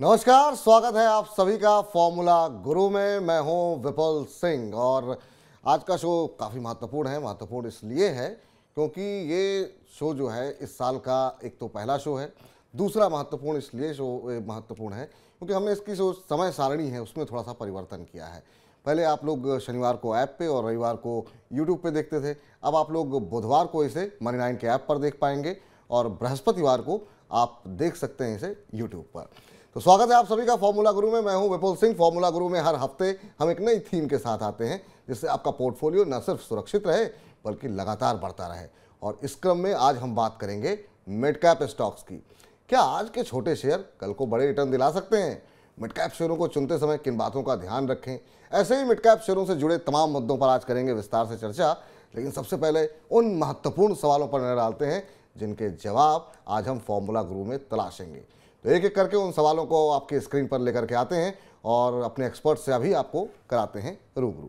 नमस्कार, स्वागत है आप सभी का फॉर्मूला गुरु में। मैं हूं विपुल सिंह और आज का शो काफ़ी महत्वपूर्ण है। महत्वपूर्ण इसलिए है क्योंकि ये शो जो है इस साल का एक तो पहला शो है। दूसरा महत्वपूर्ण इसलिए शो महत्वपूर्ण है क्योंकि हमने इसकी जो समय सारणी है उसमें थोड़ा सा परिवर्तन किया है। पहले आप लोग शनिवार को ऐप पे और रविवार को यूट्यूब पे देखते थे। अब आप लोग बुधवार को इसे मनी 9 के ऐप पर देख पाएंगे और बृहस्पतिवार को आप देख सकते हैं इसे यूट्यूब पर। तो स्वागत है आप सभी का फॉर्मूला गुरु में। मैं हूं विपुल सिंह। फॉर्मूला गुरु में हर हफ्ते हम एक नई थीम के साथ आते हैं जिससे आपका पोर्टफोलियो न सिर्फ सुरक्षित रहे बल्कि लगातार बढ़ता रहे। और इस क्रम में आज हम बात करेंगे मिड कैप स्टॉक्स की। क्या आज के छोटे शेयर कल को बड़े रिटर्न दिला सकते हैं? मिड कैप शेयरों को चुनते समय किन बातों का ध्यान रखें? ऐसे ही मिड कैप शेयरों से जुड़े तमाम मुद्दों पर आज करेंगे विस्तार से चर्चा। लेकिन सबसे पहले उन महत्वपूर्ण सवालों पर नजर डालते हैं जिनके जवाब आज हम फॉर्मूला गुरु में तलाशेंगे। तो एक एक करके उन सवालों को आपके स्क्रीन पर लेकर के आते हैं और अपने एक्सपर्ट से अभी आपको कराते हैं रूबरू।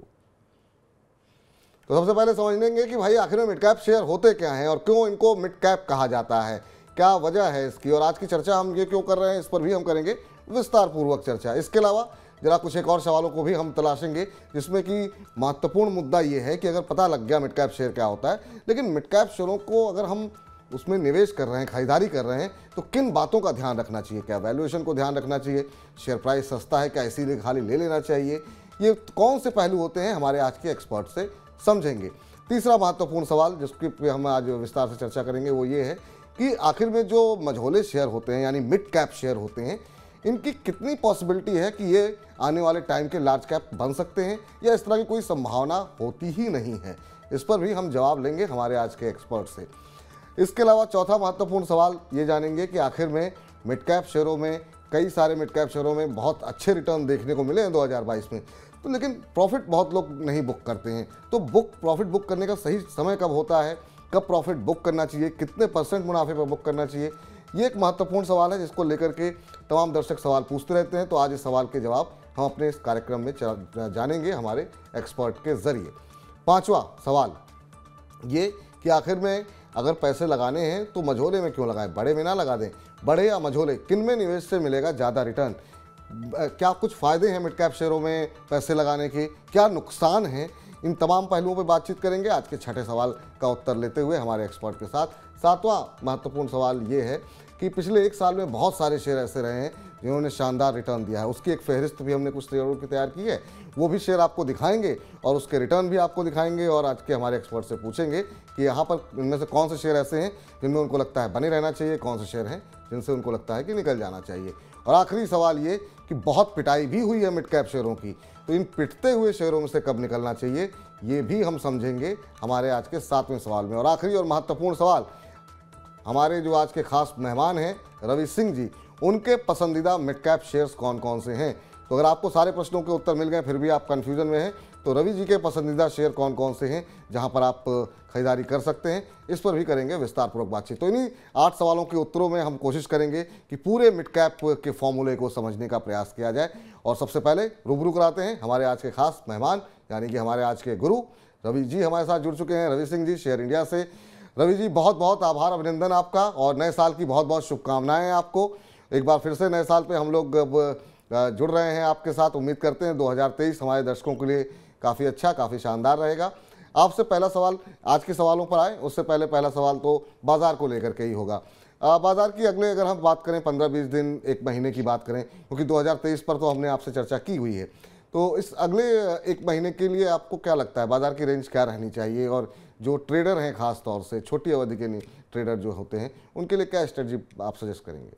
तो सबसे पहले समझ लेंगे कि भाई आखिर में मिड कैप शेयर होते क्या हैं और क्यों इनको मिड कैप कहा जाता है, क्या वजह है इसकी, और आज की चर्चा हम ये क्यों कर रहे हैं इस पर भी हम करेंगे विस्तार पूर्वक चर्चा। इसके अलावा जरा कुछ एक और सवालों को भी हम तलाशेंगे जिसमें कि महत्वपूर्ण मुद्दा ये है कि अगर पता लग गया मिड कैप शेयर क्या होता है, लेकिन मिड कैप शेयरों को अगर हम उसमें निवेश कर रहे हैं, खरीदारी कर रहे हैं, तो किन बातों का ध्यान रखना चाहिए? क्या वैल्यूएशन को ध्यान रखना चाहिए? शेयर प्राइस सस्ता है क्या इसीलिए खाली ले लेना चाहिए? ये कौन से पहलू होते हैं हमारे आज के एक्सपर्ट से समझेंगे। तीसरा महत्वपूर्ण सवाल जिसके पे हम आज विस्तार से चर्चा करेंगे वो ये है कि आखिर में जो मझोले शेयर होते हैं यानी मिड कैप शेयर होते हैं, इनकी कितनी पॉसिबिलिटी है कि ये आने वाले टाइम के लार्ज कैप बन सकते हैं या इस तरह की कोई संभावना होती ही नहीं है? इस पर भी हम जवाब लेंगे हमारे आज के एक्सपर्ट से। इसके अलावा चौथा महत्वपूर्ण सवाल ये जानेंगे कि आखिर में मिड कैप शेयरों में, कई सारे मिड कैप शेयरों में बहुत अच्छे रिटर्न देखने को मिले हैं 2022 में, तो लेकिन प्रॉफिट बहुत लोग नहीं बुक करते हैं। तो प्रॉफिट बुक करने का सही समय कब होता है, कब प्रॉफिट बुक करना चाहिए, कितने % मुनाफे पर बुक करना चाहिए, ये एक महत्वपूर्ण सवाल है जिसको लेकर के तमाम दर्शक सवाल पूछते रहते हैं। तो आज इस सवाल के जवाब हम अपने इस कार्यक्रम में जानेंगे हमारे एक्सपर्ट के जरिए। पाँचवा सवाल ये कि आखिर में अगर पैसे लगाने हैं तो मझोले में क्यों लगाएं, बड़े में ना लगा दें। बड़े या मझोले, किन में निवेश से मिलेगा ज़्यादा रिटर्न? क्या कुछ फ़ायदे हैं मिड कैप शेयरों में पैसे लगाने के, क्या नुकसान हैं? इन तमाम पहलुओं पर बातचीत करेंगे आज के छठे सवाल का उत्तर लेते हुए हमारे एक्सपर्ट के साथ। सातवां महत्वपूर्ण सवाल ये है कि पिछले एक साल में बहुत सारे शेयर ऐसे रहे हैं जिन्होंने शानदार रिटर्न दिया है। उसकी एक फहरिस्त भी हमने कुछ शेयरों की तैयार की है, वो भी शेयर आपको दिखाएंगे और उसके रिटर्न भी आपको दिखाएंगे और आज के हमारे एक्सपर्ट से पूछेंगे कि यहाँ पर इनमें से कौन से शेयर ऐसे हैं जिनमें उनको लगता है बने रहना चाहिए, कौन से शेयर हैं जिनसे उनको लगता है कि निकल जाना चाहिए। और आखिरी सवाल ये कि बहुत पिटाई भी हुई है मिड कैप शेयरों की, तो इन पिटते हुए शेयरों में से कब निकलना चाहिए, ये भी हम समझेंगे हमारे आज के 7वें सवाल में। और आखिरी और महत्वपूर्ण सवाल, हमारे जो आज के खास मेहमान हैं रवि सिंह जी, उनके पसंदीदा मिड कैप शेयर्स कौन कौन से हैं। तो अगर आपको सारे प्रश्नों के उत्तर मिल गए फिर भी आप कंफ्यूजन में हैं, तो रवि जी के पसंदीदा शेयर कौन कौन से हैं जहां पर आप खरीदारी कर सकते हैं, इस पर भी करेंगे विस्तारपूर्वक बातचीत। तो इन्हीं 8 सवालों के उत्तरों में हम कोशिश करेंगे कि पूरे मिड कैप के फॉर्मूले को समझने का प्रयास किया जाए। और सबसे पहले रूबरू कराते हैं हमारे आज के खास मेहमान यानी कि हमारे आज के गुरु रवि जी हमारे साथ जुड़ चुके हैं। रवि सिंह जी, शेयर इंडिया से। रवि जी, बहुत बहुत आभार, अभिनंदन आपका और नए साल की बहुत बहुत शुभकामनाएं आपको। एक बार फिर से नए साल पे हम लोग जुड़ रहे हैं आपके साथ। उम्मीद करते हैं 2023 हमारे दर्शकों के लिए काफ़ी अच्छा, काफ़ी शानदार रहेगा। आपसे पहला सवाल आज के सवालों पर आए उससे पहले पहला सवाल तो बाजार को लेकर के ही होगा। बाजार की अगले अगर हम बात करें 15-20 दिन, एक महीने की बात करें, क्योंकि 2023 पर तो हमने आपसे चर्चा की हुई है, तो इस अगले एक महीने के लिए आपको क्या लगता है बाजार की रेंज क्या रहनी चाहिए? और जो ट्रेडर हैं खास तौर से छोटी अवधि के ट्रेडर जो होते हैं उनके लिए क्या स्ट्रेटजी आप सजेस्ट करेंगे?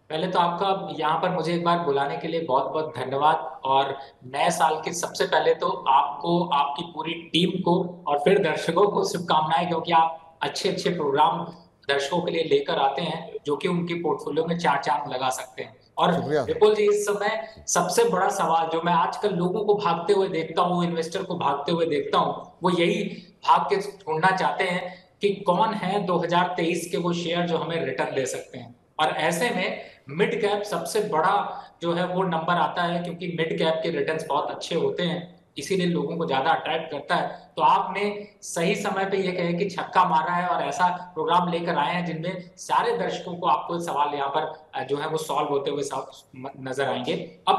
पहले तो आपका यहाँ पर मुझे एक बार बुलाने के लिए बहुत बहुत धन्यवाद। और नए साल के सबसे पहले तो आपको, आपकी पूरी टीम को और फिर दर्शकों को शुभकामनाएं, क्योंकि आप अच्छे अच्छे प्रोग्राम दर्शकों के लिए लेकर आते हैं जो कि उनके पोर्टफोलियो में चार चांद लगा सकते हैं। और शुक्रिया सर। विपुल जी, इस समय सबसे बड़ा सवाल जो मैं आजकल लोगों को भागते हुए देखता हूँ, इन्वेस्टर को भागते हुए देखता हूँ, वो यही भाग के ढूंढना चाहते हैं कि कौन है 2023 के वो शेयर जो हमें रिटर्न दे सकते हैं। और ऐसे में मिड कैप सबसे बड़ा जो है वो नंबर आता है, क्योंकि मिड कैप के रिटर्न्स बहुत अच्छे होते हैं। इसीलिए लोगों को ज्यादा अट्रैक्ट करता है। तो आपने सही समय पे ये कहे कि छक्का मारा है और ऐसा प्रोग्राम लेकर आए हैं जिनमें सारे दर्शकों को आपको सवाल यहाँ पर जो है वो सॉल्व होते हुए नजर आएंगे। अब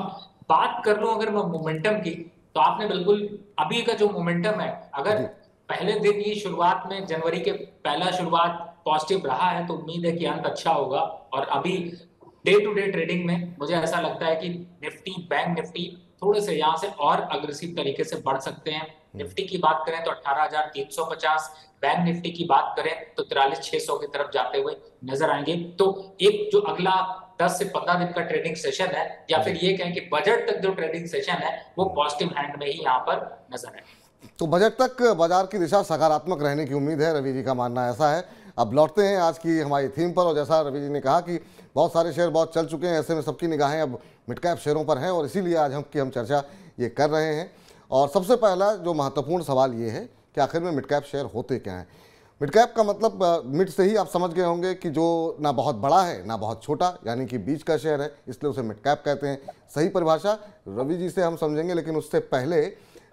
बात कर लूं अगर मैं मोमेंटम की, तो आपने बिल्कुल अभी का जो मोमेंटम है, अगर जी। पहले दिन ही शुरुआत में जनवरी के पहला शुरुआत पॉजिटिव रहा है तो उम्मीद है कि अंत अच्छा होगा। और अभी डे टू डे ट्रेडिंग में मुझे ऐसा लगता है कि निफ्टी, बैंक निफ्टी थोड़े से यहाँ से और अग्रेसिव तरीके से बढ़ सकते हैं। निफ्टी की बात करें तो 18,350, बैंक निफ्टी की बात करें तो 43,600 की तरफ जाते हुए नजर आएंगे। तो एक जो अगला 10 से 15 दिन का ट्रेडिंग सेशन है, या फिर ये कहें कि बजट तक जो ट्रेडिंग सेशन है, वो पॉजिटिव हैंड में ही यहाँ पर नजर है। तो बजट तक बाजार की दिशा सकारात्मक रहने की उम्मीद है, रवि जी का मानना ऐसा है। अब लौटते हैं आज की हमारी थीम पर, और जैसा रवि जी ने कहा कि बहुत सारे शेयर बहुत चल चुके हैं, ऐसे में सबकी निगाहें अब मिड कैप शेयरों पर हैं, और इसीलिए आज हम चर्चा ये कर रहे हैं। और सबसे पहला जो महत्वपूर्ण सवाल ये है कि आखिर में मिड कैप शेयर होते क्या हैं। मिड कैप का मतलब मिड से ही आप समझ गए होंगे कि जो ना बहुत बड़ा है ना बहुत छोटा, यानी कि बीच का शेयर है, इसलिए उसे मिड कैप कहते हैं। सही परिभाषा रवि जी से हम समझेंगे, लेकिन उससे पहले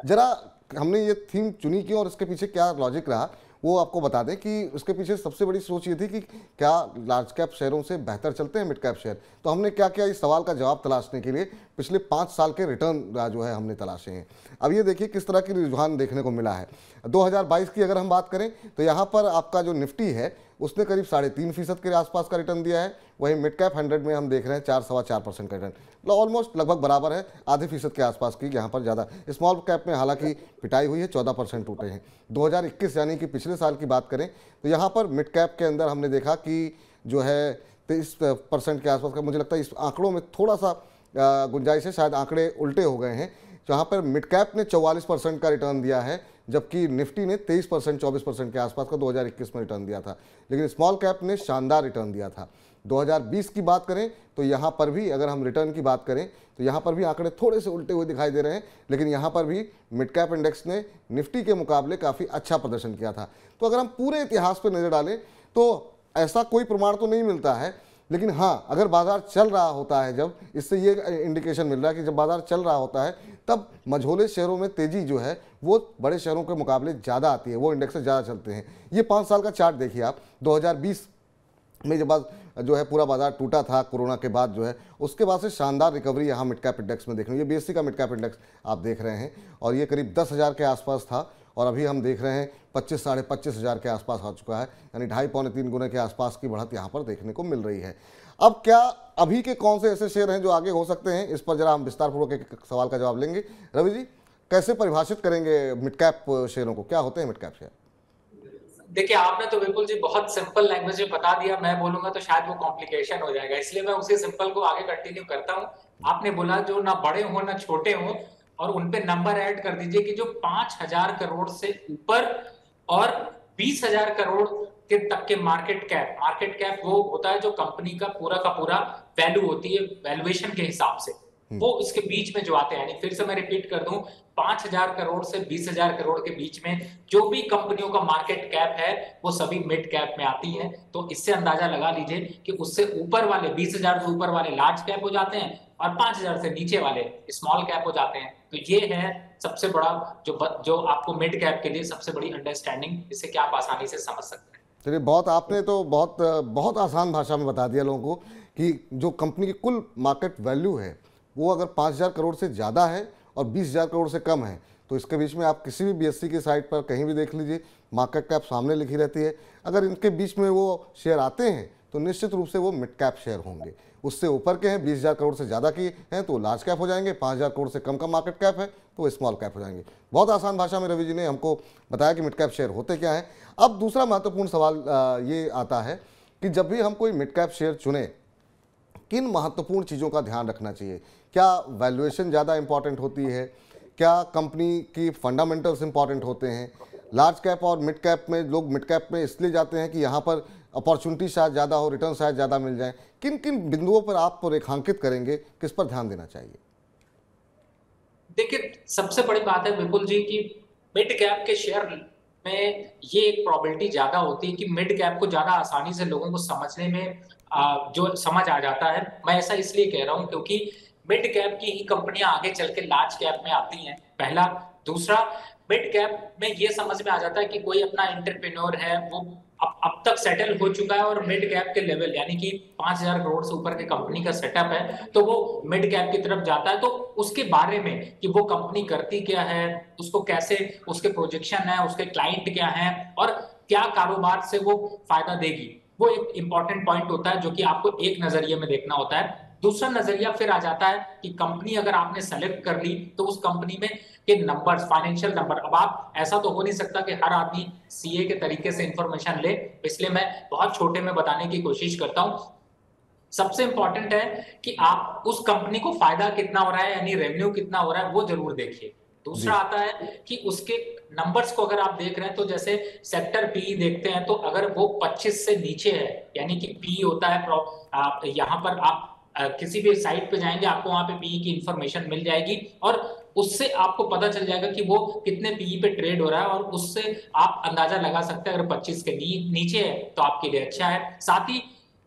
जरा हमने ये थीम चुनी क्यों और इसके पीछे क्या लॉजिक रहा वो आपको बता दें कि उसके पीछे सबसे बड़ी सोच ये थी कि क्या लार्ज कैप शेयरों से बेहतर चलते हैं मिड कैप शेयर। तो हमने क्या किया, इस सवाल का जवाब तलाशने के लिए पिछले 5 साल के रिटर्न जो है हमने तलाशे हैं। अब ये देखिए किस तरह की रुझान देखने को मिला है। 2022 की अगर हम बात करें तो यहाँ पर आपका जो निफ्टी है उसने करीब 3.5% के आसपास का रिटर्न दिया है। वहीं मिड कैप 100 में हम देख रहे हैं 4-4.25% का रिटर्न, ऑलमोस्ट लगभग बराबर है, आधे फीसद के आसपास की यहाँ पर ज़्यादा। स्मॉल कैप में हालांकि पिटाई हुई है, 14% टूटे हैं। 2021 यानी कि पिछले साल की बात करें तो यहाँ पर मिड कैप के अंदर हमने देखा कि जो है 23% के आसपास का, मुझे लगता है इस आंकड़ों में थोड़ा सा गुंजाइश है, शायद आंकड़े उल्टे हो गए हैं। जहाँ पर मिड कैप ने 44% का रिटर्न दिया है, जबकि निफ्टी ने 23% 24% के आसपास का 2021 में रिटर्न दिया था। लेकिन स्मॉल कैप ने शानदार रिटर्न दिया था। 2020 की बात करें तो यहाँ पर भी अगर हम रिटर्न की बात करें तो यहाँ पर भी आंकड़े थोड़े से उल्टे हुए दिखाई दे रहे हैं, लेकिन यहाँ पर भी मिड कैप इंडेक्स ने निफ्टी के मुकाबले काफ़ी अच्छा प्रदर्शन किया था। तो अगर हम पूरे इतिहास पर नज़र डालें तो ऐसा कोई प्रमाण तो नहीं मिलता है, लेकिन हाँ अगर बाजार चल रहा होता है, जब इससे ये इंडिकेशन मिल रहा है कि जब बाजार चल रहा होता है तब मझोले शेयरों में तेजी जो है वो बड़े शेयरों के मुकाबले ज़्यादा आती है, वो इंडेक्स से ज़्यादा चलते हैं। ये 5 साल का चार्ट देखिए आप। 2020 में जब बाद जो है पूरा बाजार टूटा था कोरोना के बाद, जो है उसके बाद से शानदार रिकवरी यहाँ मिड कैप इंडेक्स में देखने, ये बीएससी का मिड कैप इंडेक्स आप देख रहे हैं, और ये करीब 10,000 के आसपास था, और अभी हम देख रहे हैं 25-25,500 के आसपास आ चुका है, यानी 2.5-3 गुने के आसपास की बढ़त यहाँ पर देखने को मिल रही है। अब क्या अभी के कौन से ऐसे शेयर हैं जो आगे हो सकते हैं, इस पर जरा हम विस्तारपूर्वक एक सवाल का जवाब लेंगे। रवि जी कैसे परिभाषित करेंगे मिड कैप शेयरों को, क्या होते हैं मिड कैप शेयर? देखिए, आपने तो बिल्कुल जी बहुत सिंपल लैंग्वेज में बता दिया, मैं बोलूंगा तो शायद वो कॉम्प्लिकेशन हो जाएगा, इसलिए मैं उसी सिंपल को आगे कंटिन्यू करता हूँ। आपने बोला जो ना बड़े हो ना छोटे हो, और उनपे नंबर ऐड कर दीजिए कि जो 5,000 करोड़ से ऊपर और 20,000 करोड़ के तक के मार्केट कैप वो होता है जो कंपनी का पूरा वैल्यू होती है, वैल्यूएशन के हिसाब से, वो इसके बीच में जो आते हैं। फिर से मैं रिपीट कर दूं, 5,000 करोड़ से 20,000 करोड़ के बीच में जो भी कंपनियों का मार्केट कैप है वो सभी मिड कैप में आती है। तो इससे अंदाजा लगा लीजिए कि उससे ऊपर वाले 20,000 से ऊपर वाले लार्ज कैप हो जाते हैं और 5,000 से नीचे वाले स्मॉल कैप हो जाते हैं। तो ये है सबसे बड़ा जो आपको मिड कैप के लिए सबसे बड़ी अंडरस्टैंडिंग, जिससे कि आप आसानी से समझ सकते हैं। चलिए, बहुत आपने तो बहुत आसान भाषा में बता दिया लोगों को कि जो कंपनी की कुल मार्केट वैल्यू है वो अगर 5,000 करोड़ से ज़्यादा है और 20,000 करोड़ से कम है, तो इसके बीच में आप किसी भी बीएससी की साइट पर कहीं भी देख लीजिए, मार्केट कैप सामने लिखी रहती है। अगर इनके बीच में वो शेयर आते हैं तो निश्चित रूप से वो मिड कैप शेयर होंगे। उससे ऊपर के हैं, 20,000 करोड़ से ज़्यादा की हैं तो लार्ज कैप हो जाएंगे, 5,000 करोड़ से कम का मार्केट कैप है तो स्मॉल कैप हो जाएंगे। बहुत आसान भाषा में रवि जी ने हमको बताया कि मिड कैप शेयर होते क्या हैं। अब दूसरा महत्वपूर्ण सवाल ये आता है कि जब भी हम कोई मिड कैप शेयर चुने, किन महत्वपूर्ण चीज़ों का ध्यान रखना चाहिए? क्या वैल्यूएशन ज़्यादा इंपॉर्टेंट होती है? क्या कंपनी की फंडामेंटल्स इंपॉर्टेंट होते हैं? लार्ज कैप और मिड कैप में लोग मिड कैप में इसलिए जाते हैं कि यहाँ पर अपॉर्चुनिटी शायद ज़्यादा हो, रिटर्न शायद ज़्यादा मिल जाए। किन किन बिंदुओं पर आप रेखांकित करेंगे, किस पर ध्यान देना चाहिए? देखिए, सबसे बड़ी बात है विपुल जी की मिड कैप के शेयर में ये एक प्रोबेबिलिटी ज्यादा होती है कि मिड कैप को ज्यादा आसानी से लोगों को समझने में जो समझ आ जाता है। मैं ऐसा इसलिए कह रहा हूं क्योंकि मिड कैप की ही कंपनियां आगे चल के लार्ज कैप में आती हैं। पहला, दूसरा, मिड कैप में ये समझ में आ जाता है कि कोई अपना एंटरप्रेन्योर है, वो अब तक सेटल हो चुका है और मिड कैप के लेवल यानी कि 5,000 करोड़ से ऊपर की कंपनी का सेटअप है, तो वो मिड कैप की तरफ जाता है। तो उसके बारे में कि वो कंपनी करती क्या है, उसको कैसे, उसके प्रोजेक्शन है, उसके क्लाइंट क्या है और क्या कारोबार से वो फायदा देगी, वो एक इंपॉर्टेंट पॉइंट होता है जो कि आपको एक नजरिए में देखना होता है। दूसरा नजरिया फिर आ जाता है कि कंपनी अगर आपने सेलेक्ट कर ली तो उस कंपनी में के नंबर्स, फाइनेंशियल नंबर। अब आप, ऐसा तो हो नहीं सकता कि हर आदमी सीए के तरीके से इंफॉर्मेशन ले, इसलिए मैं बहुत छोटे में बताने की कोशिश करता हूं। सबसे इंपॉर्टेंट है कि आप उस कंपनी को फायदा कितना हो रहा है, यानी रेवेन्यू कितना हो रहा है, वो जरूर देखिए। दूसरा जी। आता है कि उसके नंबर्स को अगर आप देख रहे हैं तो जैसे सेक्टर पी देखते हैं, तो अगर वो 25 से नीचे है, यानी कि पी होता है, आप यहां पर आप किसी भी साइट पे जाएंगे आपको वहां पे पीई की इंफॉर्मेशन मिल जाएगी और उससे आपको पता चल जाएगा कि वो कितने पीई पे ट्रेड हो रहा है और उससे आप अंदाजा लगा सकते हैं। अगर 25 के नीचे है तो आपके लिए अच्छा है। साथ ही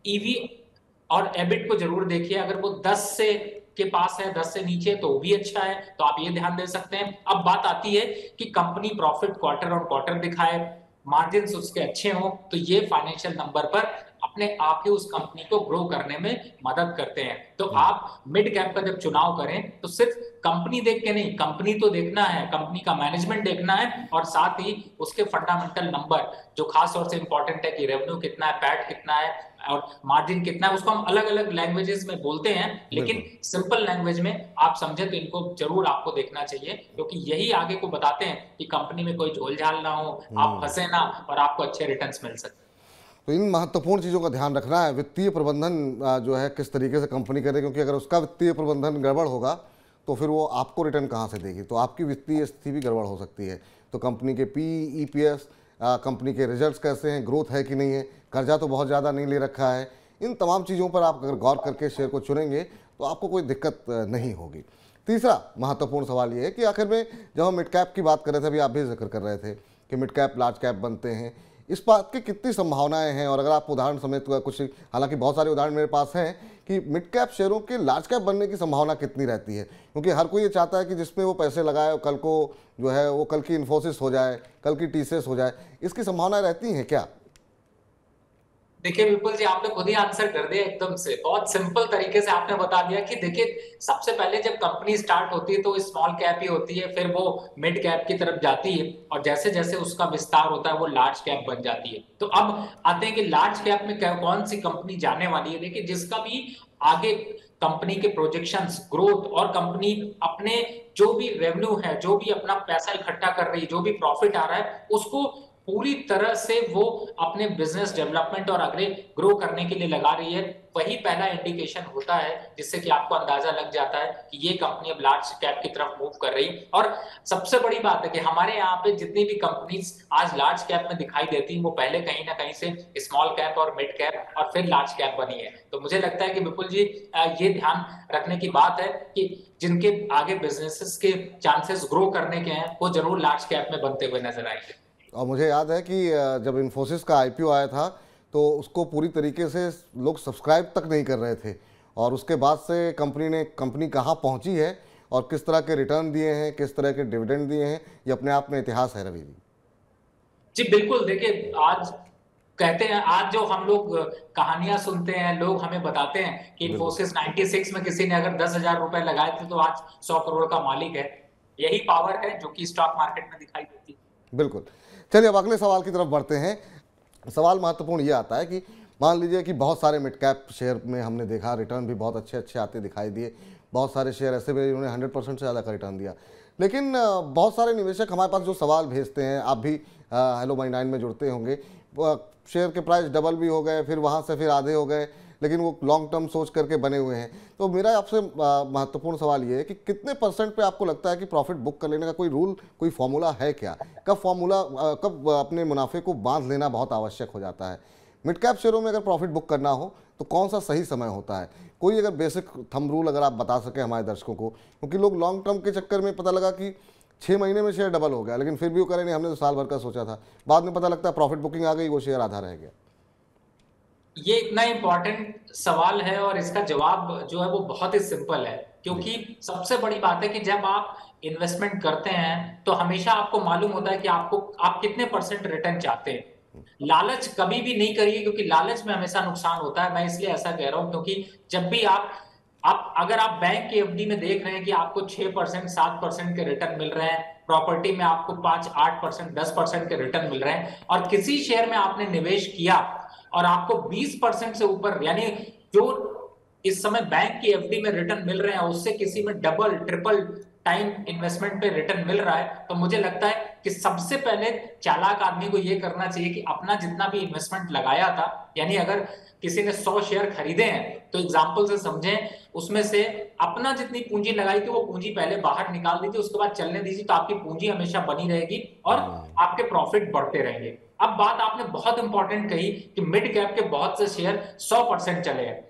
ईवी और एबिट को जरूर देखिए, अगर वो 10 से के पास है, 10 से नीचे, तो भी अच्छा है, तो आप ये ध्यान दे सकते हैं। अब बात आती है कि company profit quarter on quarter दिखाए, मार्जिन उसके अच्छे हो, तो ये फाइनेंशियल नंबर पर अपने आप ही उस कंपनी को ग्रो करने में मदद करते हैं। तो आप मिड कैप का जब चुनाव करें तो सिर्फ कंपनी देख के नहीं, कंपनी तो देखना है, कंपनी का मैनेजमेंट देखना है और साथ ही उसके फंडामेंटल नंबर जो खास तौर से इंपॉर्टेंट है कि रेवेन्यू कितना है, पैट कितना है और मार्जिन कितना है, उसको हम अलग अलग लैंग्वेजेस में बोलते हैं, लेकिन बिल्कुल। सिंपल लैंग्वेज में आप समझे तो इनको जरूर आपको देखना चाहिए, क्योंकि यही आगे को बताते हैं कि कंपनी में कोई झोल झाल ना हो, आप हम्म। फंसे ना और आपको अच्छे रिटर्न्स मिल सके। तो इन महत्वपूर्ण चीज़ों का ध्यान रखना है। वित्तीय प्रबंधन जो है किस तरीके से कंपनी करे, क्योंकि अगर उसका वित्तीय प्रबंधन गड़बड़ होगा तो फिर वो आपको रिटर्न कहाँ से देगी, तो आपकी वित्तीय स्थिति भी गड़बड़ हो सकती है। तो कंपनी के पी, ईपीएस, कंपनी के रिजल्ट्स कैसे हैं, ग्रोथ है कि नहीं है, कर्जा तो बहुत ज़्यादा नहीं ले रखा है, इन तमाम चीज़ों पर आप अगर गौर करके शेयर को चुनेंगे तो आपको कोई दिक्कत नहीं होगी। तीसरा महत्वपूर्ण सवाल ये है कि आखिर में जब हम मिड कैप की बात कर रहे थे, अभी आप भी जिक्र कर रहे थे कि मिड कैप लार्ज कैप बनते हैं, इस बात की कितनी संभावनाएं हैं, और अगर आप उदाहरण समेत कुछ, हालांकि बहुत सारे उदाहरण मेरे पास हैं, कि मिड कैप शेयरों के लार्ज कैप बनने की संभावना कितनी रहती है, क्योंकि हर कोई ये चाहता है कि जिसमें वो पैसे लगाए कल को जो है वो कल की इन्फोसिस हो जाए, कल की टीसीएस हो जाए, इसकी संभावनाएं रहती हैं क्या? देखिए विपुल जी, आपने खुद ही आंसर कर दिया एकदम से, बहुत सिंपल तरीके से आपने बता दिया कि देखिए सबसे पहले जब कंपनी स्टार्ट होती है तो स्मॉल कैप ही होती है, फिर वो मिड कैप की तरफ जाती है और जैसे जैसे उसका विस्तार होता है वो लार्ज कैप बन जाती है। तो अब आते हैं कि लार्ज कैप में कौन सी कंपनी जाने वाली है। देखिए जिसका भी आगे कंपनी के प्रोजेक्शंस, ग्रोथ और कंपनी अपने जो भी रेवेन्यू है, जो भी अपना पैसा इकट्ठा कर रही है, जो भी प्रॉफिट आ रहा है, उसको पूरी तरह से वो अपने बिजनेस डेवलपमेंट और आगे ग्रो करने के लिए लगा रही है, वही पहला इंडिकेशन होता है जिससे कि आपको अंदाजा लग जाता है कि ये कंपनी अब लार्ज कैप की तरफ मूव कर रही। और सबसे बड़ी बात है कि हमारे यहाँ पे जितनी भी कंपनीज आज लार्ज कैप में दिखाई देती वो पहले कहीं ना कहीं से स्मॉल कैप और मिड कैप और फिर लार्ज कैप बनी है। तो मुझे लगता है कि विपुल जी, ये ध्यान रखने की बात है कि जिनके आगे बिजनेसेस के चांसेस ग्रो करने के हैं वो जरूर लार्ज कैप में बनते हुए नजर आएंगे। और मुझे याद है कि जब इन्फोसिस का आईपीओ आया था तो उसको पूरी तरीके से लोग सब्सक्राइब तक नहीं कर रहे थे, और उसके बाद से कंपनी कहाँ पहुँची है और किस तरह के रिटर्न दिए हैं, किस तरह के डिविडेंड दिए हैं, ये अपने आप में इतिहास है रवि जी। जी बिल्कुल, देखिए आज कहते हैं, आज जो हम लोग कहानियां सुनते हैं, लोग हमें बताते हैं कि बिल्कुल। इन्फोसिस 96 में किसी ने अगर 10,000 रुपए लगाए थे तो आज 100 करोड़ का मालिक है। यही पावर है जो कि स्टॉक मार्केट में दिखाई देती है। बिल्कुल। चलिए अब अगले सवाल की तरफ बढ़ते हैं। सवाल महत्वपूर्ण ये आता है कि मान लीजिए कि बहुत सारे मिड कैप शेयर में हमने देखा रिटर्न भी बहुत अच्छे अच्छे आते दिखाई दिए, बहुत सारे शेयर ऐसे भी उन्होंने 100% से ज़्यादा का रिटर्न दिया, लेकिन बहुत सारे निवेशक हमारे पास जो सवाल भेजते हैं, आप भी हेलो माई 9 में जुड़ते होंगे, शेयर के प्राइस डबल भी हो गए, फिर वहाँ से फिर आधे हो गए, लेकिन वो लॉन्ग टर्म सोच करके बने हुए हैं। तो मेरा आपसे महत्वपूर्ण सवाल ये है कि कितने परसेंट पे आपको लगता है कि प्रॉफिट बुक कर लेने का कोई रूल, कोई फॉर्मूला है क्या? कब अपने मुनाफे को बांध लेना बहुत आवश्यक हो जाता है? मिड कैप शेयरों में अगर प्रॉफिट बुक करना हो तो कौन सा सही समय होता है? कोई अगर बेसिक थंब रूल अगर आप बता सकें हमारे दर्शकों को, क्योंकि लोग लॉन्ग टर्म के चक्कर में पता लगा कि 6 महीने में शेयर डबल हो गया, लेकिन फिर भी वो करें नहीं, हमने तो साल भर का सोचा था, बाद में पता लगता है प्रॉफिट बुकिंग आ गई, वो शेयर आधा रह गया। ये इतना इंपॉर्टेंट सवाल है और इसका जवाब जो है वो बहुत ही सिंपल है। जी। क्योंकि सबसे बड़ी बात है कि जब आप इन्वेस्टमेंट करते हैं तो हमेशा आपको मालूम होता है कि आपको आप कितने परसेंट रिटर्न चाहते हैं। लालच कभी भी नहीं करिए, क्योंकि लालच में हमेशा नुकसान होता है। मैं इसलिए ऐसा कह रहा हूं क्योंकि जब भी आप अगर आप बैंक की एफडी में देख रहे हैं कि आपको 6% 7% के रिटर्न मिल रहे हैं, प्रॉपर्टी में आपको 5 8% 10% के रिटर्न मिल रहे हैं, और किसी शेयर में आपने निवेश किया और आपको 20% से ऊपर, यानी जो इस समय बैंक की एफडी में रिटर्न मिल रहे हैं उससे किसी में डबल ट्रिपल टाइम इन्वेस्टमेंट पे रिटर्न मिल रहा है, तो मुझे लगता है कि सबसे पहले चालाक आदमी को यह करना चाहिए कि अपना जितना भी इन्वेस्टमेंट लगाया था, यानी अगर किसी ने 100 शेयर खरीदे हैं तो एग्जांपल से समझें, उसमें से अपना जितनी पूंजी लगाई थी वो पूंजी पहले बाहर निकाल दीजिए, उसके बाद चलने दीजिए, तो आपकी पूंजी हमेशा बनी रहेगी और आपके प्रॉफिट बढ़ते रहेंगे। अब बात आपने बहुत इंपॉर्टेंट कही कि मिड कैप के बहुत से शेयर 100% चले हैं।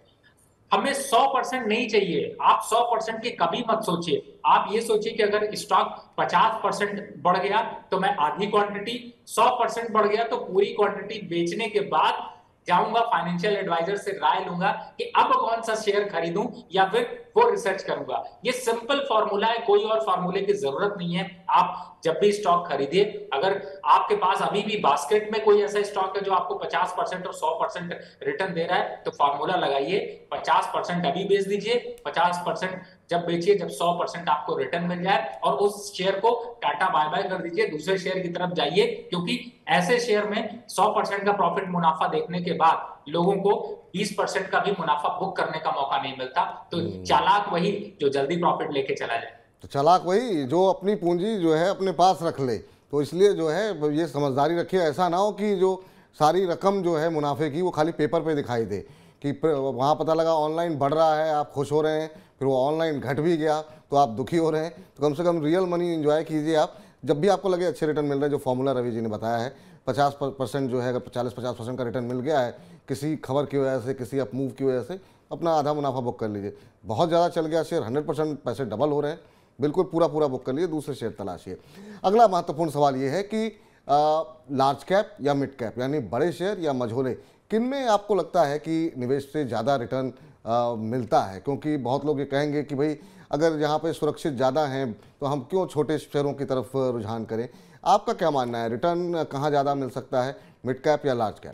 हमें 100% नहीं चाहिए। आप 100% की कभी मत सोचिए। आप ये सोचिए कि अगर स्टॉक 50% बढ़ गया तो मैं आधी क्वांटिटी, 100% बढ़ गया तो पूरी क्वांटिटी बेचने के बाद जाऊंगा फाइनेंशियल एडवाइजर से राय लूंगा कि अब कौन सा शेयर खरीदूं, या फिर वो रिसर्च करूंगा। ये सिंपल फॉर्मूला है, कोई और फॉर्मूले की जरूरत नहीं है। आप जब भी स्टॉक खरीदिए, अगर आपके पास अभी भी बास्केट में कोई ऐसा स्टॉक है जो आपको 50% और 100% रिटर्न दे रहा है, तो फॉर्मूला लगाइए, 50% अभी बेच दीजिए, 50% जब बेचिए जब 100% आपको रिटर्न मिल जाए, और उस शेयर को टाटा बाय बाय कर दीजिए, दूसरे शेयर की तरफ जाइए। क्योंकि ऐसे शेयर में 100% का प्रॉफिट मुनाफा देखने के बाद लोगों को 20% का भी मुनाफा बुक करने का मौका नहीं मिलता। तो चालाक वही जो जल्दी प्रॉफिट लेके चला जाए। तो चालाक वही जो अपनी पूंजी जो है अपने पास रख ले। तो इसलिए जो है ये समझदारी रखिए, ऐसा ना हो कि जो सारी रकम जो है मुनाफे की वो खाली पेपर पे दिखाई दे, कि वहाँ पता लगा ऑनलाइन बढ़ रहा है, आप खुश हो रहे हैं, फिर वो ऑनलाइन घट भी गया तो आप दुखी हो रहे हैं। तो कम से कम रियल मनी एंजॉय कीजिए आप, जब भी आपको लगे अच्छे रिटर्न मिल रहे हैं। जो फॉर्मूला रवि जी ने बताया है, 50% जो है, अगर 40-50% का रिटर्न मिल गया है किसी खबर की वजह से, किसी अप मूव की वजह से, अपना आधा मुनाफा बुक कर लीजिए। बहुत ज़्यादा चल गया शेयर, 100% पैसे डबल हो रहे हैं, बिल्कुल पूरा पूरा बुक कर लिए, दूसरे शेयर तलाशिए। अगला महत्वपूर्ण सवाल ये है कि लार्ज कैप या मिड कैप, यानी बड़े शेयर या मझोले, किन में आपको लगता है कि निवेश से ज़्यादा रिटर्न मिलता है? क्योंकि बहुत लोग ये कहेंगे कि भाई अगर यहाँ पे सुरक्षित ज़्यादा हैं तो हम क्यों छोटे शेयरों की तरफ रुझान करें। आपका क्या मानना है, रिटर्न कहाँ ज़्यादा मिल सकता है, मिड कैप या लार्ज कैप?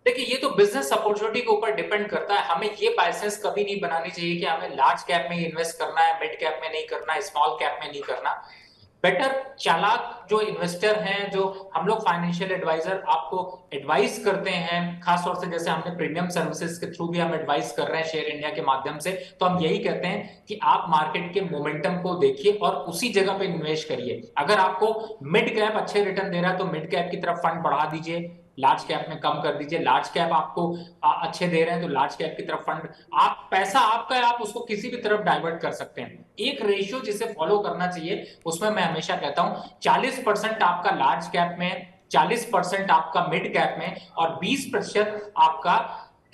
देखिए, ये तो बिजनेस अपॉर्चुनिटी के ऊपर डिपेंड करता है। हमें ये बायसेस कभी नहीं बनानी चाहिए कि हमें लार्ज कैप में इन्वेस्ट करना है, मिड कैप में नहीं करना, स्मॉल कैप में नहीं करना। बेटर चालाक जो इन्वेस्टर हैं, जो हम लोग फाइनेंशियल एडवाइजर आपको एडवाइस करते हैं, खासतौर से जैसे हमने प्रीमियम सर्विसेज के थ्रू भी हम एडवाइस कर रहे हैं शेयर इंडिया के माध्यम से, तो हम यही कहते हैं कि आप मार्केट के मोमेंटम को देखिए और उसी जगह पे इन्वेस्ट करिए। अगर आपको मिड कैप अच्छे रिटर्न दे रहा है तो मिड कैप की तरफ फंड बढ़ा दीजिए, लार्ज कैप में कम कर दीजिए। लार्ज कैप आपको अच्छे दे रहे हैं तो लार्ज कैप की तरफ फंड, आप पैसा आपका है, आप उसको किसी भी तरफ डाइवर्ट कर सकते हैं। एक रेशियो जिसे फॉलो करना चाहिए, उसमें मैं हमेशा कहता हूं 40% आपका लार्ज कैप में, 40% आपका मिड कैप में, और 20% आपका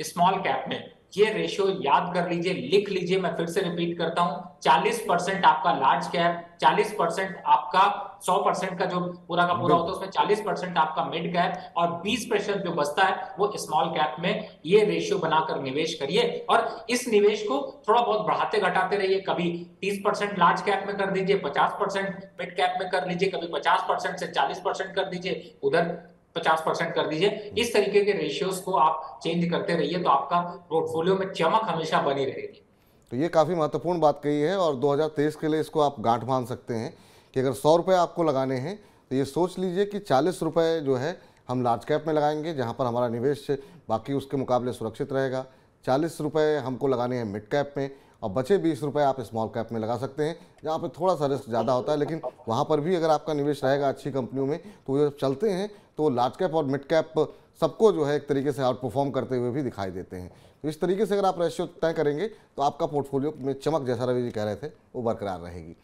स्मॉल कैप में। ये रेशियो याद कर लीजिए, लिख लीजिए। मैं फिर से रिपीट करता हूं, 40% आपका लार्ज कैप, 40% आपका 100% का जो पूरा का पूरा होता है बिल्कुल। उसमें 40% आपका मिड कैप, और 20% जो बचता है वो स्मॉल कैप में। ये रेशियो बनाकर निवेश करिए और इस निवेश को थोड़ा बहुत बढ़ाते घटाते रहिए। कभी 30% लार्ज कैप में कर दीजिए, 50% मिड कैप में कर लीजिए, कभी 50% से 40% कर दीजिए, उधर 50% कर दीजिए। इस तरीके के रेशियोज को आप चेंज करते रहिए तो आपका पोर्टफोलियो में चमक हमेशा बनी रहेगी। तो ये काफ़ी महत्वपूर्ण बात कही है, और 2023 के लिए इसको आप गांठ बांध सकते हैं कि अगर 100 रुपये आपको लगाने हैं तो ये सोच लीजिए कि 40 रुपये जो है हम लार्ज कैप में लगाएंगे, जहां पर हमारा निवेश बाकी उसके मुकाबले सुरक्षित रहेगा। 40 रुपये हमको लगाने हैं मिड कैप में, और बचे 20 रुपये आप स्मॉल कैप में लगा सकते हैं, जहाँ पर थोड़ा सा रिस्क ज़्यादा होता है, लेकिन वहाँ पर भी अगर आपका निवेश रहेगा अच्छी कंपनियों में तो ये चलते हैं। तो लार्ज कैप और मिड कैप सबको जो है एक तरीके से आउट परफॉर्म करते हुए भी दिखाई देते हैं। तो इस तरीके से अगर आप रेशियो तय करेंगे तो आपका पोर्टफोलियो में चमक, जैसा रवि जी कह रहे थे, वो बरकरार रहेगी।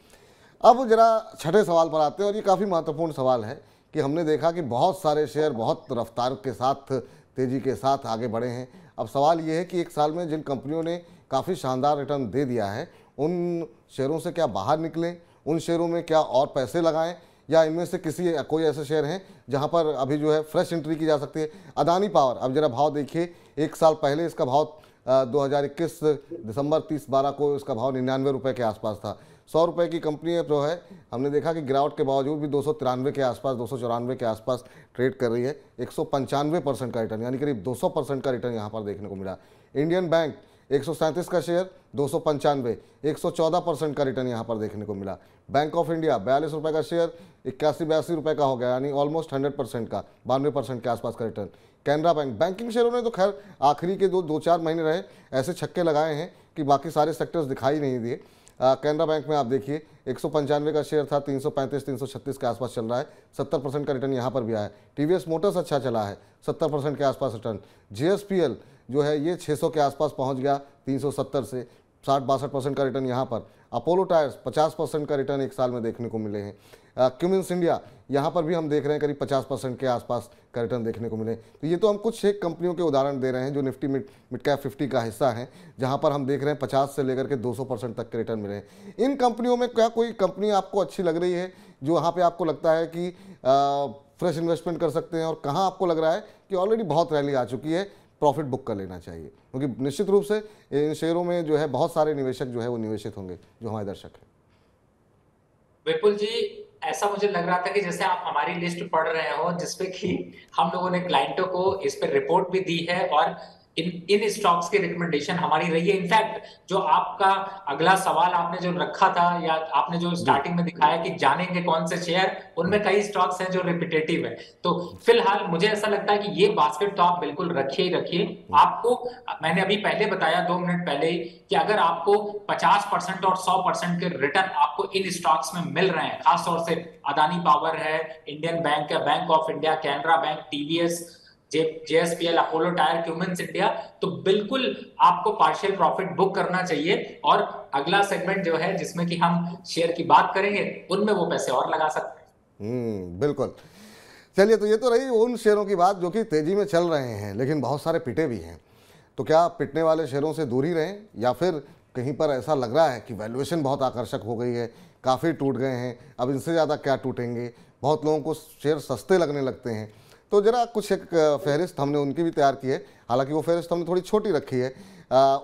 अब जरा छठे सवाल पर आते हैं, और ये काफ़ी महत्वपूर्ण सवाल है कि हमने देखा कि बहुत सारे शेयर बहुत रफ्तार के साथ, तेज़ी के साथ आगे बढ़े हैं। अब सवाल ये है कि एक साल में जिन कंपनियों ने काफ़ी शानदार रिटर्न दे दिया है, उन शेयरों से क्या बाहर निकलें, उन शेयरों में क्या और पैसे लगाएं, या इनमें से कोई ऐसे शेयर हैं जहां पर अभी जो है फ्रेश एंट्री की जा सकती है? अदानी पावर, अब जरा भाव देखिए, एक साल पहले इसका भाव 2021 दिसंबर 30/12 को इसका भाव 99 रुपये के आसपास था। 100 रुपये की कंपनी है जो है, हमने देखा कि गिरावट के बावजूद भी 293 के आसपास, 294 के आसपास ट्रेड कर रही है। 195% का रिटर्न, यानी करीब 200% का रिटर्न यहाँ पर देखने को मिला। इंडियन बैंक 137 का शेयर 295, 114% का रिटर्न यहाँ पर देखने को मिला। बैंक ऑफ इंडिया 42 रुपये का शेयर 81-82 रुपये का हो गया, यानी ऑलमोस्ट 100% का, 92% के आसपास का रिटर्न। कैनरा बैंक, बैंकिंग शेयरों ने तो खैर आखिरी के 2-4 महीने रहे ऐसे छक्के लगाए हैं कि बाकी सारे सेक्टर्स दिखाई नहीं दिए। कैनरा बैंक में आप देखिए 195 का शेयर था, 335-336 के आसपास चल रहा है, 70% का रिटर्न यहाँ पर भी आया है। टीवीएस मोटर्स अच्छा चला है, 70% के आसपास रिटर्न। जेएसपीएल जो है ये 600 के आसपास पहुँच गया, 370 से 60-62% का रिटर्न यहाँ पर। अपोलो टायर्स 50% का रिटर्न एक साल में देखने को मिले हैं। क्यूमिंस इंडिया यहाँ पर भी हम देख रहे हैं करीब 50% के आसपास का रिटर्न देखने को मिले। तो ये तो हम कुछ एक कंपनियों के उदाहरण दे रहे हैं जो निफ्टी मिड कैप 50 का हिस्सा हैं, जहाँ पर हम देख रहे हैं 50 से लेकर के 200% तक के रिटर्न मिले हैं। इन कंपनियों में क्या कोई कंपनी आपको अच्छी लग रही है जो वहाँ पर आपको लगता है कि फ्रेश इन्वेस्टमेंट कर सकते हैं, और कहाँ आपको लग रहा है कि ऑलरेडी बहुत रैली आ चुकी है, प्रॉफिट बुक कर लेना चाहिए? क्योंकि निश्चित रूप से इन शेयरों में जो है बहुत सारे निवेशक जो है वो निवेशित होंगे जो हमारे दर्शक हैं। विपुल जी, ऐसा मुझे लग रहा था कि जैसे आप हमारी लिस्ट पढ़ रहे हो जिसपे कि हम लोगों ने क्लाइंटों को इस पे रिपोर्ट भी दी है और इन स्टॉक्स की रिकमेंडेशन हमारी रही है। इनफैक्ट जो आपका अगला सवाल आपने जो रखा था या आपने जो स्टार्टिंग में दिखाया कि जानेंगे कौन से शेयर, उनमें कई स्टॉक्स हैं जो रिपीटेटिव है। तो फिलहाल मुझे ऐसा लगता है कि ये बास्केट तो आप बिल्कुल रखिए ही रखिए। आपको मैंने अभी पहले बताया 2 मिनट पहले ही कि अगर आपको 50% और 100% के रिटर्न आपको इन स्टॉक्स में मिल रहे हैं, खासतौर से अदानी पावर है, इंडियन बैंक है, bank of India, Canara bank, TVS, JSPL, Apollo tyre, Cummins India, तो बिल्कुल आपको पार्शियल प्रॉफिट बुक करना चाहिए। और अगला सेगमेंट जो है जिसमें कि हम शेयर की बात करेंगे, उनमें वो पैसे और लगा सकते हैं। बिल्कुल। चलिए, तो ये तो रही उन शेयरों की बात जो कि तेजी में चल रहे हैं, लेकिन बहुत सारे पिटे भी हैं। तो क्या पिटने वाले शेयरों से दूर ही रहें, या फिर कहीं पर ऐसा लग रहा है कि वैल्यूएशन बहुत आकर्षक हो गई है, काफ़ी टूट गए हैं, अब इनसे ज़्यादा क्या टूटेंगे, बहुत लोगों को शेयर सस्ते लगने लगते हैं? तो जरा कुछ एक फहरिस्त हमने उनकी भी तैयार की है, हालांकि वो फहरिस्त हमने थोड़ी छोटी रखी है।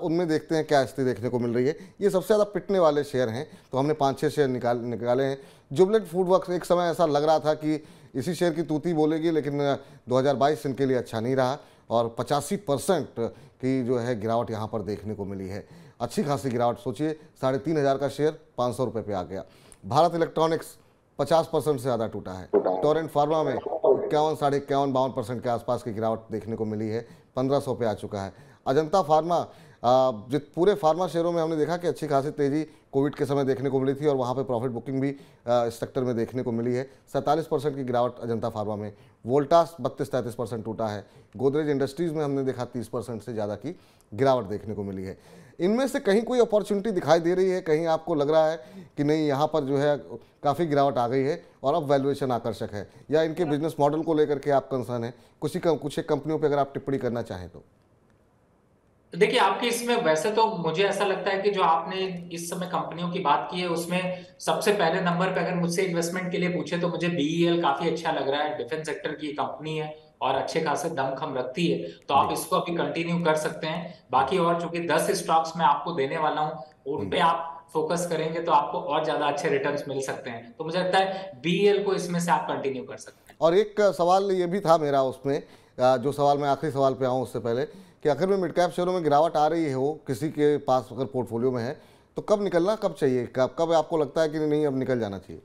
उनमें देखते हैं क्या स्थिति देखने को मिल रही है। ये सबसे ज़्यादा पिटने वाले शेयर हैं, तो हमने 5-6 शेयर निकाले हैं। जुबलेंट फूडवर्क्स, एक समय ऐसा लग रहा था कि इसी शेयर की तूती बोलेगी, लेकिन 2022 इनके लिए अच्छा नहीं रहा और 85% की जो है गिरावट यहाँ पर देखने को मिली है। अच्छी खासी गिरावट, सोचिए 3,500 का शेयर 500 रुपये पे आ गया। भारत इलेक्ट्रॉनिक्स 50% से ज़्यादा टूटा है। टोरेंट फार्मा में 51, 51, 52% के आसपास की गिरावट देखने को मिली है, 1500 पे आ चुका है। अजंता फार्मा, पूरे फार्मा शेयरों में हमने देखा कि अच्छी खासी तेज़ी कोविड के समय देखने को मिली थी और वहाँ पे प्रॉफिट बुकिंग भी इस सेक्टर में देखने को मिली है। 47% की गिरावट अजंता फार्मा में। वोल्टास 32-33% टूटा है। गोदरेज इंडस्ट्रीज़ में हमने देखा 30% से ज़्यादा की गिरावट देखने को मिली है। इनमें से कहीं कोई अपॉर्चुनिटी दिखाई दे रही है, कहीं आपको लग रहा है कि नहीं यहाँ पर जो है काफ़ी गिरावट आ गई है और अब वैल्यूएशन आकर्षक है, या इनके बिजनेस मॉडल को लेकर के आप कंसर्न है? कुछ एक कंपनियों पर अगर आप टिप्पणी करना चाहें तो। देखिए, आपके इसमें वैसे तो मुझे ऐसा लगता है कि जो आपने इस समय कंपनियों की बात की है उसमें सबसे पहले नंबर पे अगर मुझसे इन्वेस्टमेंट के लिए पूछे तो मुझे बीईएल काफी अच्छा लग रहा है। डिफेंस सेक्टर की कंपनी है और अच्छे खासे दमखम रखती है, तो आप इसको अभी कंटिन्यू कर सकते हैं। बाकी और चूंकि 10 स्टॉक्स मैं आपको देने वाला हूँ, उन पे आप फोकस करेंगे तो आपको और ज्यादा अच्छे रिटर्न्स मिल सकते हैं। तो मुझे लगता है बीईएल को इसमें से आप कंटिन्यू कर सकते हैं। और एक सवाल ये भी था मेरा उसमें, जो सवाल मैं आखिरी सवाल पे आऊँ उससे पहले, कि आखिर में मिड कैप शेयरों में गिरावट आ रही है, वो किसी के पास अगर पोर्टफोलियो में है तो कब निकलना, कब चाहिए, कब आपको लगता है कि नहीं अब निकल जाना चाहिए?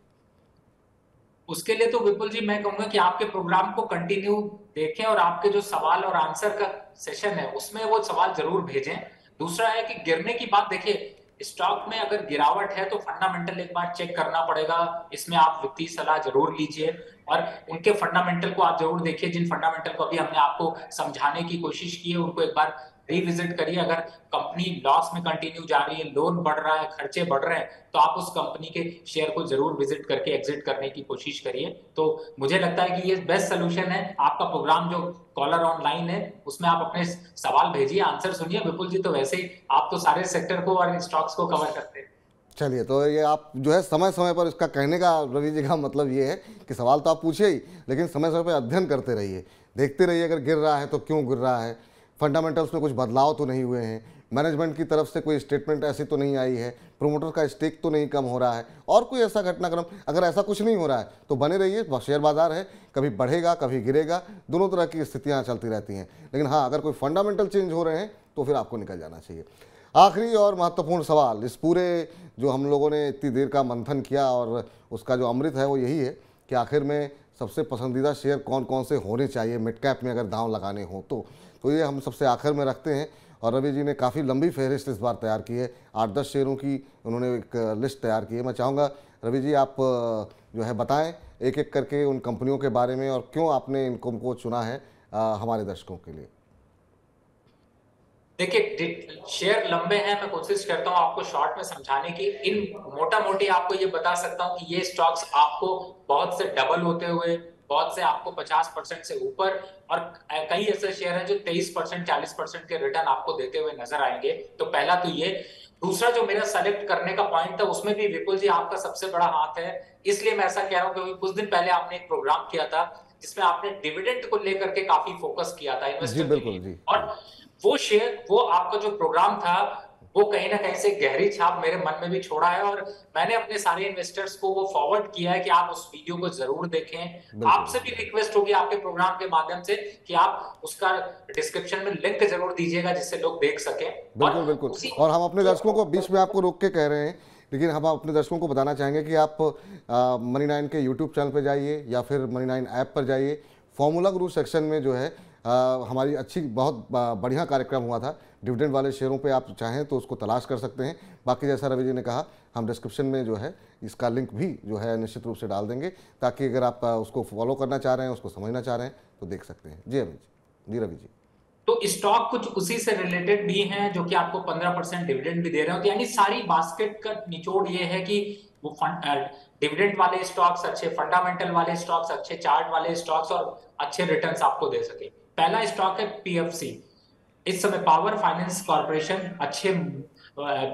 उसके लिए तो विपुल जी मैं कहूंगा कि आपके प्रोग्राम को कंटिन्यू देखें और आपके जो सवाल और आंसर का सेशन है उसमें वो सवाल जरूर भेजें। दूसरा है कि गिरने की बात, देखिए स्टॉक में अगर गिरावट है तो फंडामेंटल एक बार चेक करना पड़ेगा। इसमें आप वित्तीय सलाह जरूर लीजिए और उनके फंडामेंटल को आप जरूर देखिए, जिन फंडामेंटल को अभी हमने आपको समझाने की कोशिश की है उनको एक बार रिविजिट करिए। अगर कंपनी लॉस में कंटिन्यू जा रही है, लोन बढ़ रहा है, खर्चे बढ़ रहे हैं, तो आप उस कंपनी के शेयर को जरूर विजिट करके एग्जिट करने की कोशिश करिए। तो मुझे लगता है कि ये बेस्ट सोल्यूशन है। आपका प्रोग्राम जो कॉलर ऑनलाइन है उसमें आप अपने सवाल भेजिए, आंसर सुनिए। विपुल जी तो वैसे ही आप तो सारे सेक्टर को और स्टॉक्स को कवर करते हैं। चलिए, तो ये आप जो है समय समय पर इसका कहने का रवि जी का मतलब ये है कि सवाल तो आप पूछिए ही, लेकिन समय समय पर अध्ययन करते रहिए, देखते रहिए अगर गिर रहा है तो क्यों गिर रहा है, फंडामेंटल्स में कुछ बदलाव तो नहीं हुए हैं, मैनेजमेंट की तरफ से कोई स्टेटमेंट ऐसी तो नहीं आई है, प्रोमोटर का स्टेक तो नहीं कम हो रहा है, और कोई ऐसा घटनाक्रम अगर ऐसा कुछ नहीं हो रहा है तो बने रहिए, शेयर बाजार है, कभी बढ़ेगा कभी गिरेगा, दोनों तरह की स्थितियाँ चलती रहती हैं। लेकिन हाँ, अगर कोई फंडामेंटल चेंज हो रहे हैं तो फिर आपको निकल जाना चाहिए। आखिरी और महत्वपूर्ण सवाल, इस पूरे जो हम लोगों ने इतनी देर का मंथन किया और उसका जो अमृत है वो यही है कि आखिर में सबसे पसंदीदा शेयर कौन कौन से होने चाहिए मिड कैप में अगर दांव लगाने हो तो ये हम सबसे आखिर में रखते हैं। और रवि जी ने काफ़ी लंबी फहरिस्त इस बार तैयार की है, 8-10 शेयरों की उन्होंने एक लिस्ट तैयार की है। मैं चाहूँगा रवि जी आप जो है बताएं एक एक करके उन कंपनियों के बारे में और क्यों आपने इनको चुना है हमारे दर्शकों के लिए। देखिए, शेयर लंबे हैं, मैं कोशिश करता हूं आपको शॉर्ट में समझाने की। इन मोटा मोटी आपको ये बता सकता हूं कि ये स्टॉक्स आपको बहुत से डबल होते हुए, बहुत से आपको 50% से ऊपर, और कई ऐसे शेयर हैं जो 23% 40% के रिटर्न आपको देते हुए नजर आएंगे। तो पहला तो ये। दूसरा जो मेरा सेलेक्ट करने का पॉइंट था, उसमें भी विपुल जी आपका सबसे बड़ा हाथ है। इसलिए मैं ऐसा कह रहा हूं क्योंकि कुछ दिन पहले आपने एक प्रोग्राम किया था जिसमें आपने डिविडेंड को लेकर के काफी फोकस किया था जी इन्वेस्टर के बिल्कुल लिए। जी। और वो शेयर, वो आपका जो प्रोग्राम था, वो कहीं ना कहीं से गहरी छाप मेरे मन में भी छोड़ा है, और मैंने अपने सारे इन्वेस्टर्स को वो फॉरवर्ड किया है कि आप उस वीडियो को जरूर देखें। बिल्कुल आपसे भी रिक्वेस्ट होगी आपके प्रोग्राम के माध्यम से कि आप उसका डिस्क्रिप्शन में लिंक जरूर दीजिएगा जिससे लोग देख सकें। और बिल्कुल बिल्कुल। उसी और हम अपने दर्शकों को बीच में आपको रोक के कह रहे हैं, लेकिन हम अपने दर्शकों को बताना चाहेंगे कि आप मनी नाइन के यूट्यूब चैनल पर जाइए या फिर मनी नाइन ऐप पर जाइए। फॉर्मूला गुरु सेक्शन में जो है हमारी अच्छी बहुत बढ़िया कार्यक्रम हुआ था। डिविडेंड वाले शेयरों पे आप चाहें तो उसको तलाश कर सकते हैं। बाकी जैसा रवि जी ने कहा, हम डिस्क्रिप्शन में जो है इसका लिंक भी जो है निश्चित रूप से डाल देंगे, ताकि अगर आप उसको फॉलो करना चाह रहे हैं, उसको समझना चाह रहे हैं तो देख सकते हैं। जी अमित जी, रवि जी। तो स्टॉक कुछ उसी से रिलेटेड भी हैं जो कि आपको 15% डिविडेंड भी दे रहे हो। यानी सारी बास्केट का निचोड़ ये है कि वो डिविडेंड वाले स्टॉक्स अच्छे, फंडामेंटल वाले स्टॉक्स अच्छे, चार्ट वाले स्टॉक्स और अच्छे रिटर्न्स आपको दे सके। पहला स्टॉक है पीएफसी। इस समय पावर फाइनेंस कॉर्पोरेशन अच्छे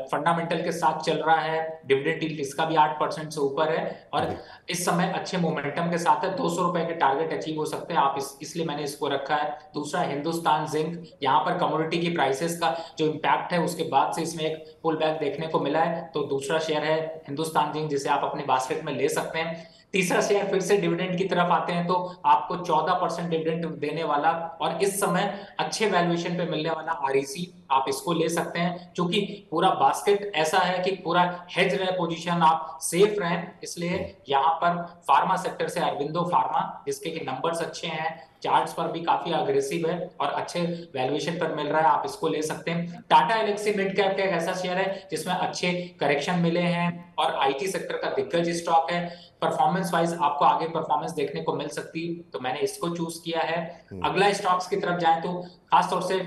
फंडामेंटल के साथ चल रहा है। डिविडेंड यील्ड इसका भी 8% से ऊपर है और इस समय अच्छे मोमेंटम के साथ है। 200 रुपए के टारगेट अचीव हो सकते हैं आप, इसलिए मैंने इसको रखा है। दूसरा हिंदुस्तान जिंक। यहाँ पर कमोडिटी की प्राइसेस का जो इम्पैक्ट है उसके बाद से इसमें एक पुल बैक देखने को मिला है, तो दूसरा शेयर है हिंदुस्तान जिंक जिसे आप अपने बास्केट में ले सकते हैं। तीसरा शेयर फिर से डिविडेंड की तरफ आते हैं तो आपको 14% डिविडेंड देने वाला और इस समय अच्छे वैल्यूएशन पे मिलने वाला आरईसी, आप इसको ले सकते हैं। क्योंकि पूरा बास्केट ऐसा है कि पूरा हेज रहे पोजीशन, आप सेफ रहें, इसलिए यहाँ पर फार्मा सेक्टर से अरविंदो फार्मा, जिसके कि नंबर्स अच्छे हैं, चार्ट्स पर भी काफी अग्रेसिव है और अच्छे वैल्यूएशन पर मिल रहा है, आप इसको ले सकते हैं। टाटा एलेक्सी मिड कैप का एक ऐसा शेयर है जिसमें अच्छे करेक्शन मिले हैं और आईटी सेक्टर का दिग्गज स्टॉक है। परफॉर्मेंस वाइज आपको आगे परफॉर्मेंस देखने को मिल सकती, तो मैंने इसको चूज किया है। अगला स्टॉक्स की तरफ जाए तो खासतौर से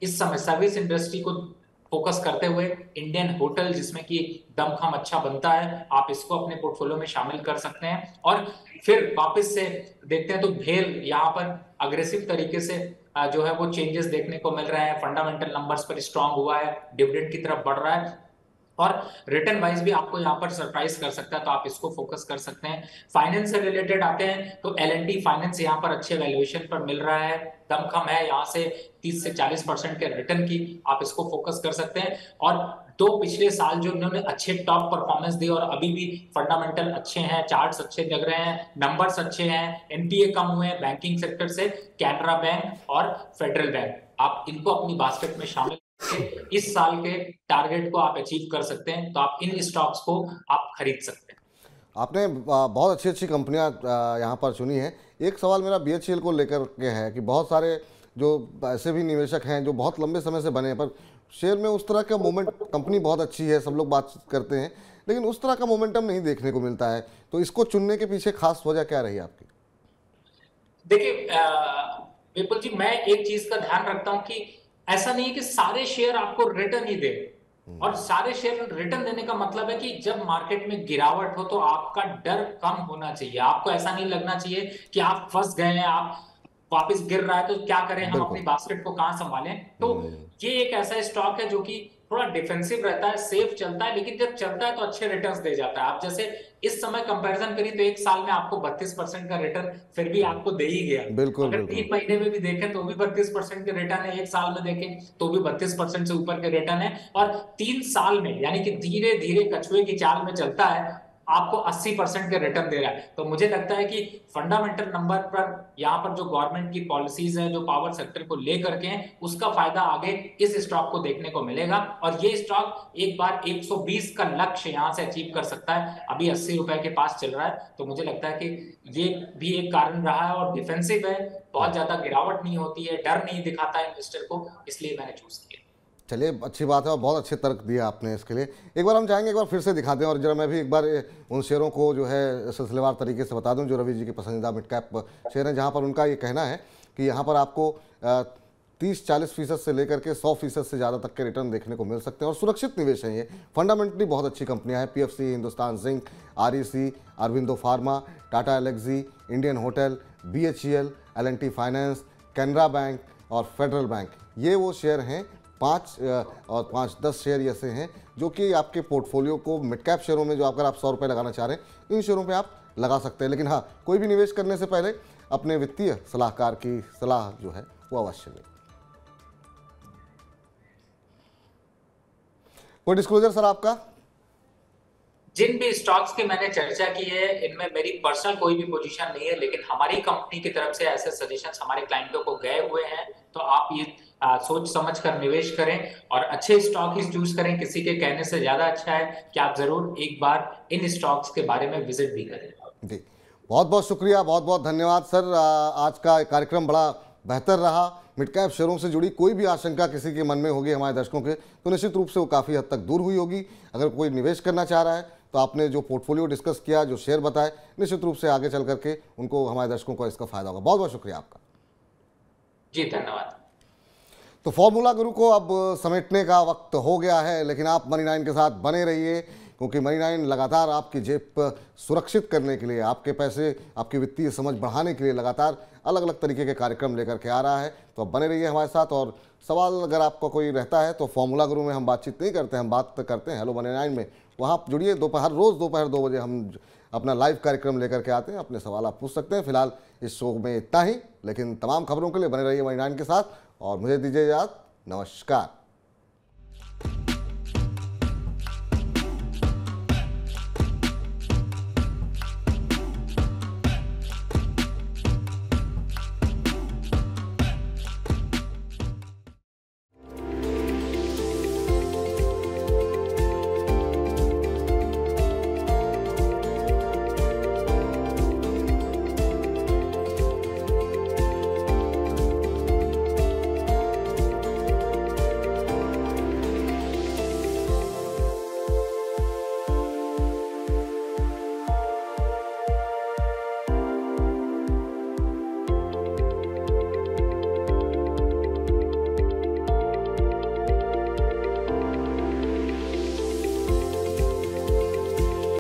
इस समय सर्विस इंडस्ट्री को फोकस करते हुए इंडियन होटल, जिसमें कि दमखम अच्छा बनता है, आप इसको अपने पोर्टफोलियो में शामिल कर सकते हैं। और फिर वापस से देखते हैं तो भेल यहाँ पर अग्रेसिव तरीके से जो है वो चेंजेस देखने को मिल रहे हैं। फंडामेंटल नंबर्स पर स्ट्रांग हुआ है, डिविडेंड की तरफ बढ़ रहा है और रिटर्न वाइज भी आपको यहाँ पर सरप्राइज कर सकता है, तो आप इसको फोकस कर सकते हैं। फाइनेंस से रिलेटेड आते हैं तो एल&टी फाइनेंस यहाँ पर अच्छे वैल्यूएशन पर मिल रहा है, दमखम है यहाँ से 30 से 40% के रिटर्न की, आप इसको फोकस कर सकते हैं। और दो पिछले साल जो इन्होंने अच्छे टॉप परफॉर्मेंस दी और अभी भी फंडामेंटल अच्छे हैं, चार्ट्स अच्छे लग रहे हैं, नंबर्स अच्छे हैं, एनपीए कम हुए हैं बैंकिंग सेक्टर से, कैनरा बैंक और फेडरल बैंक, आप इनको अपनी बास्केट में शामिल, इस साल के टारगेट को आप अचीव कर सकते हैं, तो आप इन स्टॉक्स को आप खरीद सकते हैं। आपने बहुत अच्छी अच्छी कंपनियां यहाँ पर चुनी हैं। एक सवाल मेरा बीएचईएल को लेकर के है कि बहुत सारे जो ऐसे भी निवेशक हैं जो बहुत लंबे समय से बने हैं, पर शेयर में उस तरह का मोमेंट, कंपनी बहुत अच्छी है, सब लोग बात करते हैं, लेकिन उस तरह का मोमेंटम नहीं देखने को मिलता है, तो इसको चुनने के पीछे खास वजह क्या रही आपकी? देखिए विपुल जी, मैं एक चीज का ध्यान रखता हूं कि ऐसा नहीं है कि सारे शेयर आपको रिटर्न ही दे, और सारे शेयर रिटर्न देने का मतलब है कि जब मार्केट में गिरावट हो तो आपका डर कम होना चाहिए। आपको ऐसा नहीं लगना चाहिए कि आप फंस गए हैं, आप वापस गिर रहा है तो क्या करें, हम अपनी बास्केट को कहां संभालें। तो ये एक ऐसा स्टॉक है जो कि थोड़ा डिफेंसिव रहता है, सेफ चलता है, लेकिन जब चलता है तो अच्छे रिटर्न्स दे जाता है। आप जैसे इस समय कंपैरिजन करें तो एक साल में आपको 32% का रिटर्न फिर भी आपको दे ही गया। बिल्कुल अगर बिल्कुल। 3 महीने में भी देखें तो भी 32% के रिटर्न है, एक साल में देखें तो भी 32% से ऊपर के रिटर्न है, और 3 साल में यानी कि धीरे धीरे कछुए की चाल में चलता है, आपको 80% के रिटर्न दे रहा है। तो मुझे लगता है कि फंडामेंटल नंबर पर यहाँ पर जो गवर्नमेंट की पॉलिसीज है जो पावर सेक्टर को लेकर के उसका फायदा आगे इस स्टॉक को देखने को मिलेगा। और ये स्टॉक एक बार 120 का लक्ष्य यहाँ से अचीव कर सकता है, अभी 80 रुपए के पास चल रहा है। तो मुझे लगता है कि ये भी एक कारण रहा है, और डिफेंसिव है, बहुत ज्यादा गिरावट नहीं होती है, डर नहीं दिखाता है इन्वेस्टर को, इसलिए मैंने चूज किया। चलिए, अच्छी बात है और बहुत अच्छे तर्क दिया आपने इसके लिए। एक बार हम चाहेंगे एक बार फिर से दिखा दें, और जरा मैं भी एक बार उन शेयरों को जो है सिलसिलेवार तरीके से बता दूं जो रवि जी के पसंदीदा मिड कैप शेयर हैं, जहां पर उनका ये कहना है कि यहां पर आपको 30-40% से लेकर के 100% से ज़्यादा तक के रिटर्न देखने को मिल सकते हैं, और सुरक्षित निवेश हैं ये। फंडामेंटली बहुत अच्छी कंपनियां हैं, PFC, Hindustan zinc, REC, Aurobindo pharma, Tata Elxsi, Indian hotel, BHEL, L and T finance, Canara bank और फेडरल बैंक। ये वो शेयर हैं 5 और 5-10 शेयर ऐसे हैं जो कि आपके पोर्टफोलियो को मिड कैप शेयरों में, जो अगर आप 100 रुपये लगाना चाह रहे हैं, इन शेयरों पे आप लगा सकते हैं। लेकिन हाँ, कोई भी निवेश करने से पहले अपने वित्तीय सलाहकार की सलाह जो है वो अवश्य लें। कोई डिस्क्लोजर सर आपका? जिन भी स्टॉक्स की मैंने चर्चा की है इनमें मेरी पर्सनल कोई भी पोजीशन नहीं है, लेकिन हमारी कंपनी की तरफ से ऐसे सजेशंस हमारे क्लाइंटों को गए हुए हैं। तो आप ये सोच समझ कर निवेश करें और अच्छे स्टॉक ही चूज करें। किसी के कहने से ज्यादा अच्छा है कि आप जरूर एक बार इन स्टॉक्स के बारे में विजिट भी करें। जी, बहुत बहुत शुक्रिया, बहुत बहुत धन्यवाद सर। आज का कार्यक्रम बड़ा बेहतर रहा। मिड कैप शेयरों से जुड़ी कोई भी आशंका किसी के मन में होगी हमारे दर्शकों के, तो निश्चित रूप से वो काफ़ी हद तक दूर हुई होगी। अगर कोई निवेश करना चाह रहा है तो आपने जो पोर्टफोलियो डिस्कस किया, जो शेयर बताए, निश्चित रूप से आगे चल करके उनको, हमारे दर्शकों को इसका फायदा होगा। बहुत बहुत शुक्रिया आपका। जी धन्यवाद। तो फॉर्मूला गुरु को अब समेटने का वक्त हो गया है, लेकिन आप मनी 9 के साथ बने रहिए, क्योंकि मनी 9 लगातार आपकी जेब सुरक्षित करने के लिए, आपके पैसे, आपकी वित्तीय समझ बढ़ाने के लिए लगातार अलग अलग तरीके के कार्यक्रम लेकर के आ रहा है। तो अब बने रहिए हमारे साथ। और सवाल अगर आपका कोई रहता है तो फॉर्मूला गुरु में हम बातचीत नहीं करते, हम बात करते हैं हेलो मनी 9 में। वहाँ जुड़िए, रोज़ दोपहर 2 बजे हम अपना लाइव कार्यक्रम लेकर के आते हैं। अपने सवाल आप पूछ सकते हैं। फिलहाल इस शो में इतना ही, लेकिन तमाम खबरों के लिए बने रहिए मनी 9 के साथ, और मुझे दीजिए याद। नमस्कार।